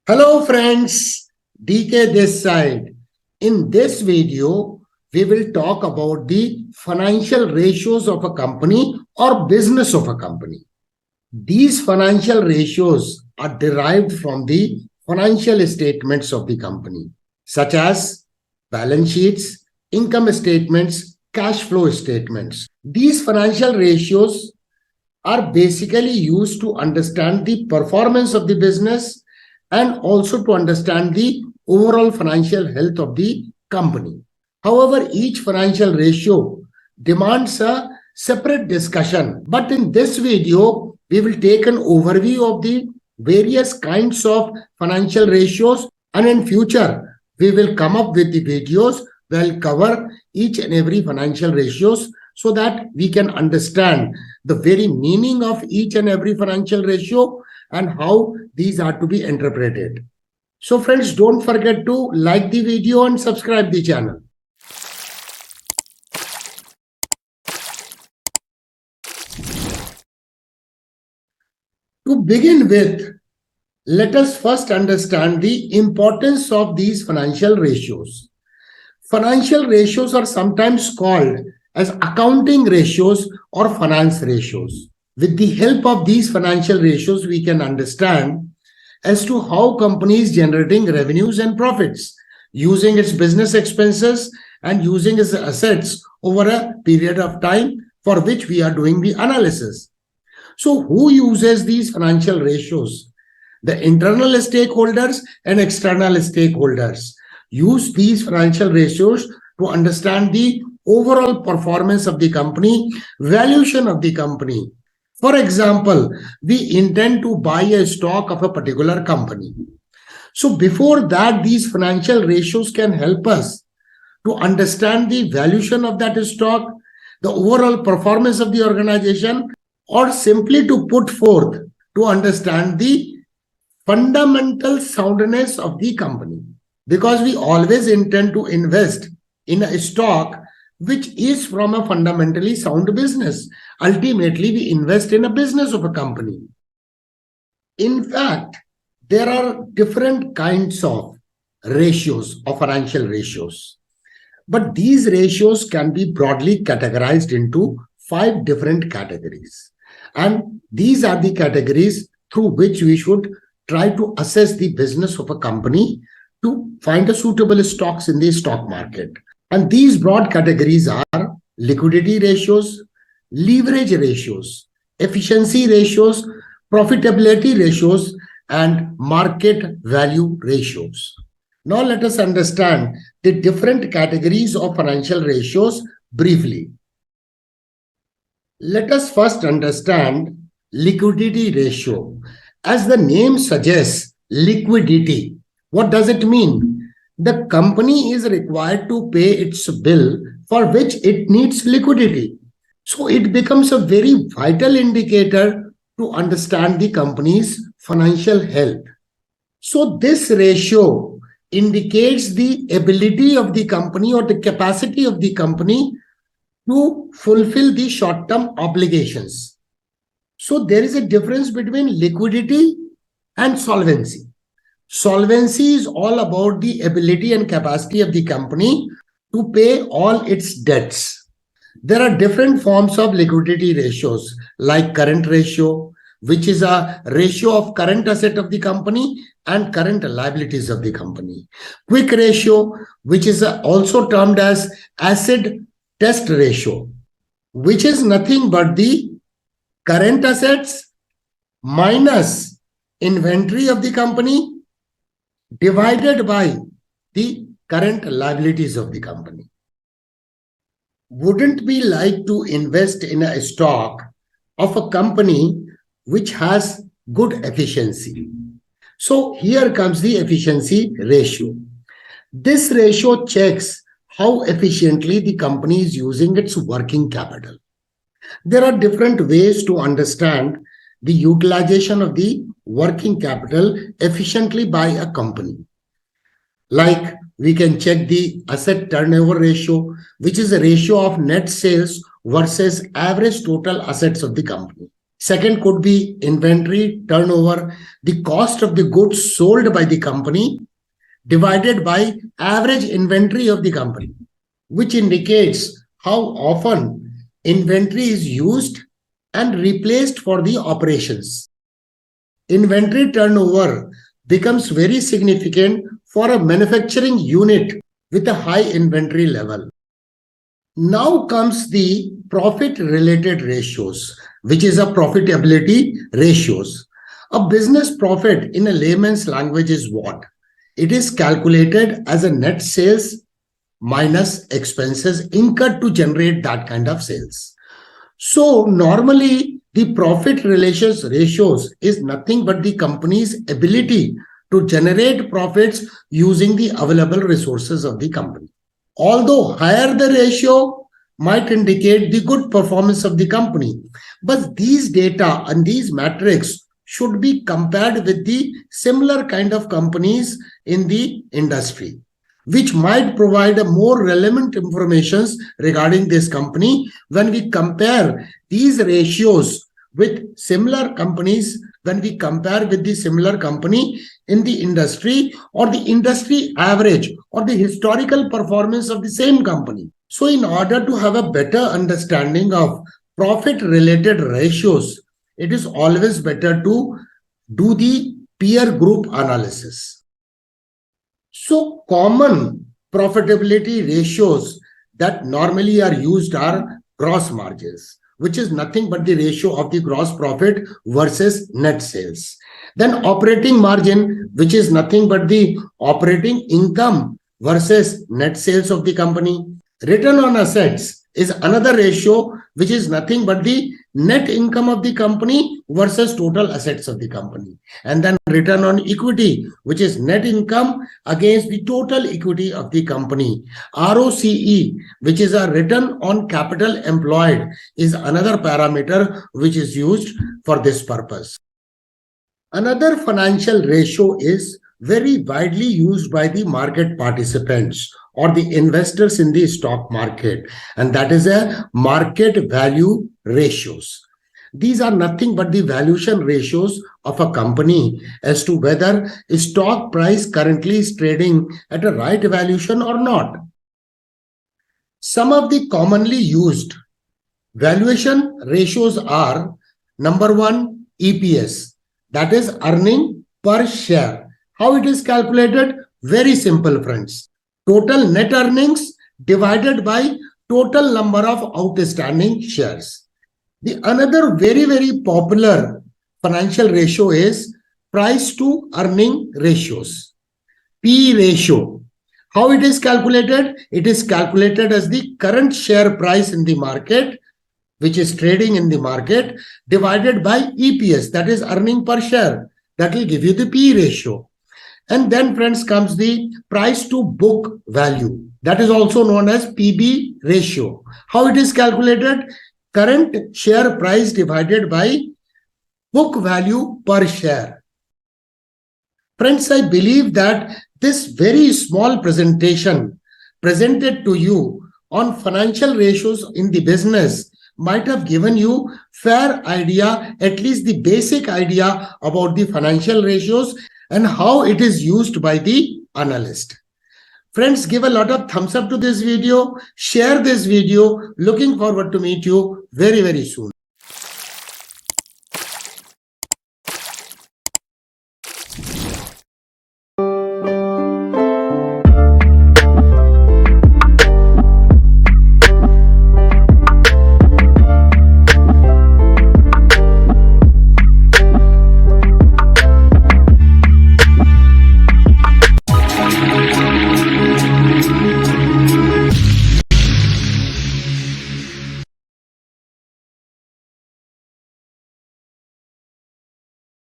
Hello friends, DK this side. In this video, we will talk about the financial ratios of a company or business of a company. These financial ratios are derived from the financial statements of the company, such as balance sheets, income statements, cash flow statements. These financial ratios are basically used to understand the performance of the business and also to understand the overall financial health of the company. However, each financial ratio demands a separate discussion. But in this video, we will take an overview of the various kinds of financial ratios, and in future, we will come up with the videos that will cover each and every financial ratios so that we can understand the very meaning of each and every financial ratio and how these are to be interpreted. So friends, don't forget to like the video and subscribe the channel. To begin with, let us first understand the importance of these financial ratios. Financial ratios are sometimes called as accounting ratios or finance ratios. With the help of these financial ratios, we can understand as to how companies generating revenues and profits, using its business expenses and using its assets over a period of time for which we are doing the analysis. So who uses these financial ratios? The internal stakeholders and external stakeholders use these financial ratios to understand the overall performance of the company, valuation of the company. For example, we intend to buy a stock of a particular company. So before that, these financial ratios can help us to understand the valuation of that stock, the overall performance of the organization, or simply to put forth to understand the fundamental soundness of the company. Because we always intend to invest in a stock which is from a fundamentally sound business. Ultimately, we invest in a business of a company. In fact, there are different kinds of ratios or financial ratios. But these ratios can be broadly categorized into 5 different categories. And these are the categories through which we should try to assess the business of a company to find a suitable stocks in the stock market. And these broad categories are liquidity ratios, leverage ratios, efficiency ratios, profitability ratios, and market value ratios. Now let us understand the different categories of financial ratios briefly. Let us first understand liquidity ratio. As the name suggests, liquidity. What does it mean? The company is required to pay its bill for which it needs liquidity. So it becomes a very vital indicator to understand the company's financial health. So this ratio indicates the ability of the company or the capacity of the company to fulfill the short-term obligations. So there is a difference between liquidity and solvency. Solvency is all about the ability and capacity of the company to pay all its debts. There are different forms of liquidity ratios like current ratio, which is a ratio of current asset of the company and current liabilities of the company. Quick ratio, which is also termed as acid test ratio, which is nothing but the current assets minus inventory of the company divided by the current liabilities of the company. Wouldn't we like to invest in a stock of a company which has good efficiency? So here comes the efficiency ratio. This ratio checks how efficiently the company is using its working capital. There are different ways to understand the utilization of the working capital efficiently by a company. Like we can check the asset turnover ratio, which is a ratio of net sales versus average total assets of the company. Second could be inventory turnover, the cost of the goods sold by the company divided by average inventory of the company, which indicates how often inventory is used and replaced for the operations. Inventory turnover becomes very significant for a manufacturing unit with a high inventory level. Now comes the profit related ratios, which is a profitability ratios. A business profit in a layman's language is what? It is calculated as a net sales minus expenses incurred to generate that kind of sales. So normally the profit relations ratios is nothing but the company's ability to generate profits using the available resources of the company. Although higher the ratio might indicate the good performance of the company, but these data and these metrics should be compared with the similar kind of companies in the industry, which might provide a more relevant information regarding this company when we compare these ratios with similar companies, when we compare with the similar company in the industry or the industry average or the historical performance of the same company. So in order to have a better understanding of profit related ratios, it is always better to do the peer group analysis. So common profitability ratios that normally are used are gross margins, which is nothing but the ratio of the gross profit versus net sales. Then operating margin, which is nothing but the operating income versus net sales of the company. Return on assets is another ratio, which is nothing but the net income of the company versus total assets of the company. And then return on equity, which is net income against the total equity of the company. ROCE, which is a return on capital employed, is another parameter which is used for this purpose. Another financial ratio is very widely used by the market participants or the investors in the stock market, and that is a market value ratios. These are nothing but the valuation ratios of a company as to whether a stock price currently is trading at a right valuation or not. Some of the commonly used valuation ratios are number one, EPS, that is earning per share. How it is calculated? Very simple, friends. Total net earnings divided by total number of outstanding shares. The another very popular financial ratio is price to earning ratios, P ratio. How it is calculated? It is calculated as the current share price in the market, which is trading in the market, divided by EPS, that is earning per share. That will give you the P ratio. And then, friends, comes the price to book value. That is also known as PB ratio. How it is calculated? Current share price divided by book value per share. Friends, I believe that this very small presentation presented to you on financial ratios in the business might have given you fair idea, at least the basic idea about the financial ratios and how it is used by the analyst. Friends, give a lot of thumbs up to this video, share this video. Looking forward to meet you very soon.